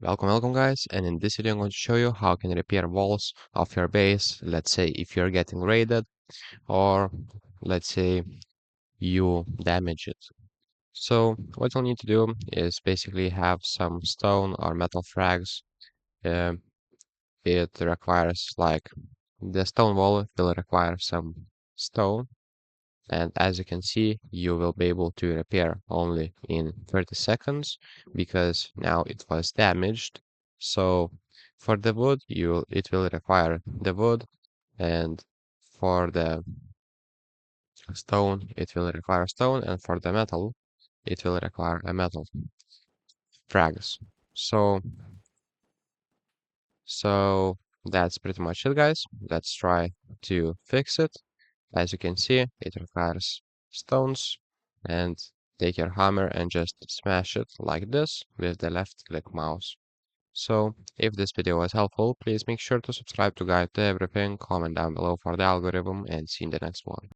Welcome guys, and in this video I'm going to show you how you can repair walls of your base. Let's say if you're getting raided or let's say you damage it. So what you'll need to do is basically have some stone or metal frags. Uh, it requires like the stone wall will require some stone, and as you can see you will be able to repair only in 30 seconds because now it was damaged. So for the wood it will require the wood, and for the stone it will require stone, and for the metal it will require a metal frags. So that's pretty much it, guys. Let's try to fix it. As you can see, it requires stones, and take your hammer and just smash it like this with the left click mouse. So if this video was helpful, please make sure to subscribe to guide to everything, comment down below for the algorithm, and see you in the next one.